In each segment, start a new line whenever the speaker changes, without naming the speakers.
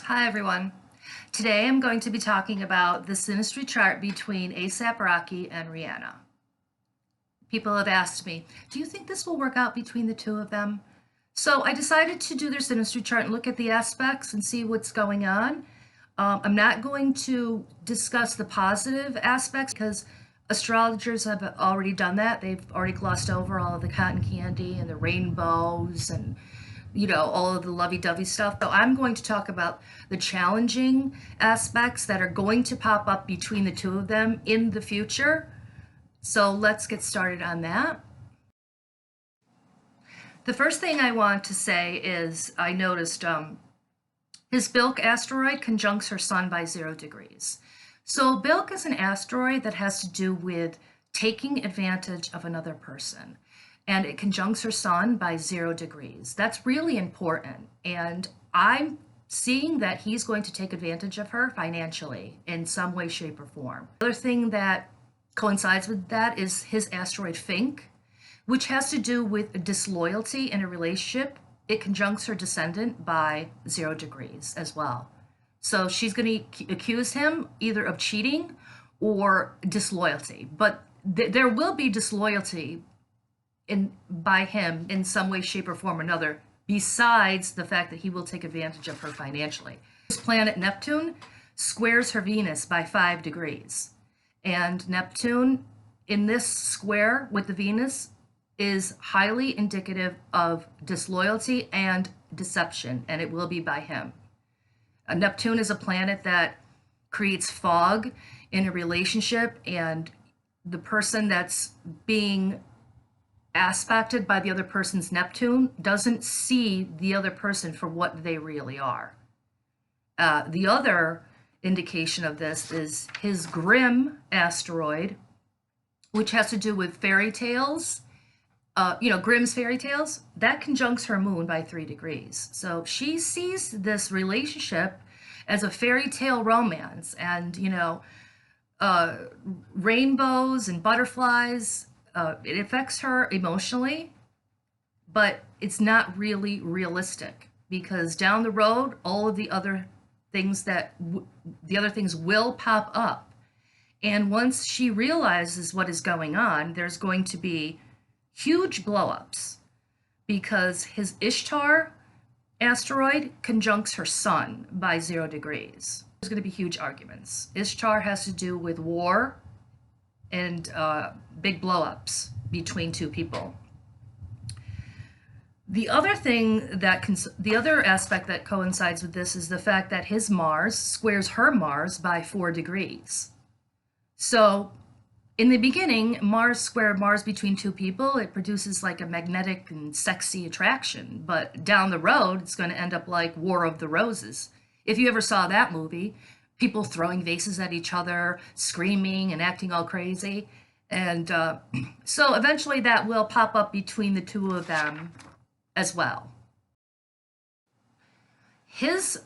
Hi everyone. Today I'm going to be talking about the Synastry chart between A$AP Rocky and Rihanna. People have asked me, do you think this will work out between the two of them? So I decided to do their Synastry chart and look at the aspects and see what's going on. I'm not going to discuss the positive aspects because astrologers have already done that. They've already glossed over all of the cotton candy and the rainbows and all of the lovey-dovey stuff. So I'm going to talk about the challenging aspects that are going to pop up between the two of them in the future. So let's get started on that. The first thing I want to say is I noticed his Bilk asteroid conjuncts her sun by 0 degrees. So Bilk is an asteroid that has to do with taking advantage of another person. And it conjuncts her sun by 0 degrees. That's really important. And I'm seeing that he's going to take advantage of her financially in some way, shape, or form. The other thing that coincides with that is his asteroid Fink, which has to do with disloyalty in a relationship. It conjuncts her descendant by 0 degrees as well. So she's going to accuse him either of cheating or disloyalty. But there will be disloyalty by him in some way, shape, or form or another, besides the fact that he will take advantage of her financially. This planet Neptune squares her Venus by 5 degrees. And Neptune in this square with the Venus is highly indicative of disloyalty and deception, and it will be by him. Neptune is a planet that creates fog in a relationship, and the person that's being aspected by the other person's Neptune doesn't see the other person for what they really are. The other indication of this is his Grimm asteroid, which has to do with fairy tales. Grimm's fairy tales, that conjuncts her moon by 3 degrees. So she sees this relationship as a fairy tale romance and, rainbows and butterflies. It affects her emotionally, but it's not really realistic because down the road, all of the other things will pop up. And once she realizes what is going on, there's going to be huge blowups because his Ishtar asteroid conjuncts her sun by 0 degrees. There's going to be huge arguments. Ishtar has to do with war and big blowups between two people. The other aspect that coincides with this is the fact that his Mars squares her Mars by 4 degrees. So in the beginning, Mars squared Mars between two people, it produces like a magnetic and sexy attraction. But down the road, it's going to end up like War of the Roses. If you ever saw that movie, people throwing vases at each other, screaming and acting all crazy. And so eventually that will pop up between the two of them as well. His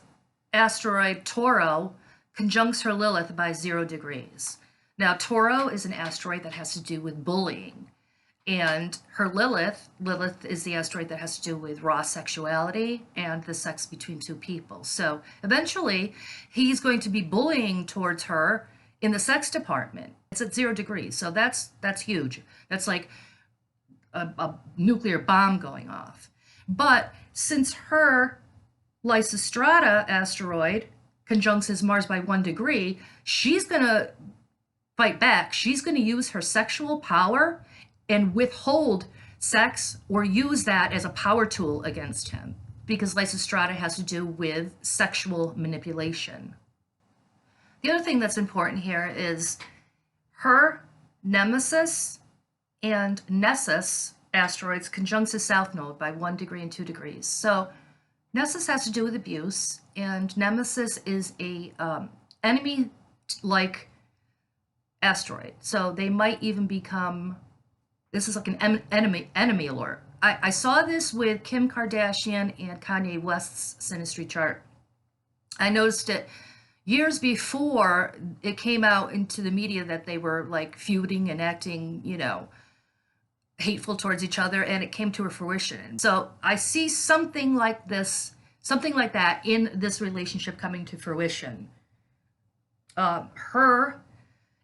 asteroid Toro conjuncts her Lilith by 0 degrees. Now, Toro is an asteroid that has to do with bullying. And her Lilith is the asteroid that has to do with raw sexuality and the sex between two people. So eventually, he's going to be bullying towards her in the sex department. It's at 0 degrees, so that's huge. That's like a nuclear bomb going off. But since her Lysistrata asteroid conjuncts his Mars by 1 degree, she's going to fight back. She's going to use her sexual power and withhold sex or use that as a power tool against him because Lysistrata has to do with sexual manipulation. The other thing that's important here is her Nemesis and Nessus asteroids conjuncts his south node by 1 degree and 2 degrees. So Nessus has to do with abuse, and Nemesis is a enemy-like asteroid. So they might even become, this is like an enemy alert. I saw this with Kim Kardashian and Kanye West's Synastry chart. I noticed it years before it came out into the media that they were like feuding and acting, hateful towards each other, and it came to a fruition. So I see something like this something like that in this relationship coming to fruition. Her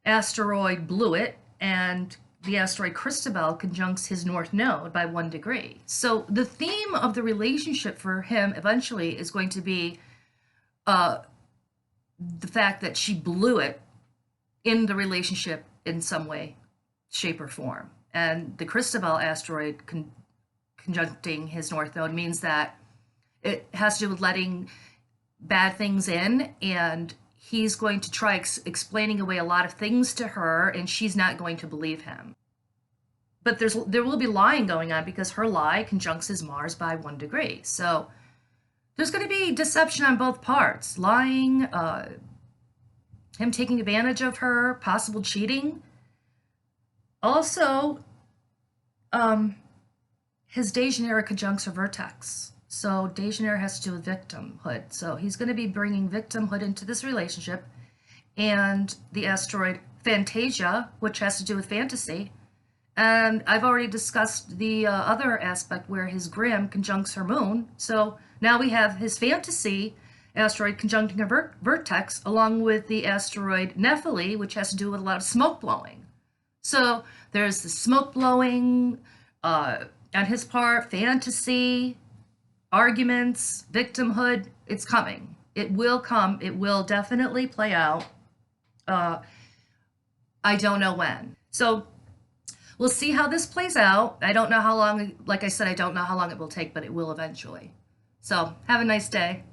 asteroid blew it, and the asteroid Christabel conjuncts his north node by 1 degree. So the theme of the relationship for him eventually is going to be the fact that she blew it in the relationship in some way, shape, or form. And the Christabel asteroid conjuncting his north node means that it has to do with letting bad things in, and he's going to try explaining away a lot of things to her, and she's not going to believe him. But there will be lying going on because her lie conjuncts his Mars by 1 degree. So there's going to be deception on both parts. Lying, him taking advantage of her, possible cheating. Also, his Dejaneira conjuncts her vertex. So Dejaneira has to do with victimhood. So he's going to be bringing victimhood into this relationship. And the asteroid Fantasia, which has to do with fantasy. And I've already discussed the other aspect where his Grim conjuncts her moon. So now we have his fantasy asteroid conjuncting her vertex, along with the asteroid Nephili, which has to do with a lot of smoke blowing. So there's the smoke blowing on his part, fantasy, arguments, victimhood. It's coming. It will come. It will definitely play out. I don't know when. So we'll see how this plays out. I don't know how long, like I said, I don't know how long it will take, but it will eventually. So have a nice day.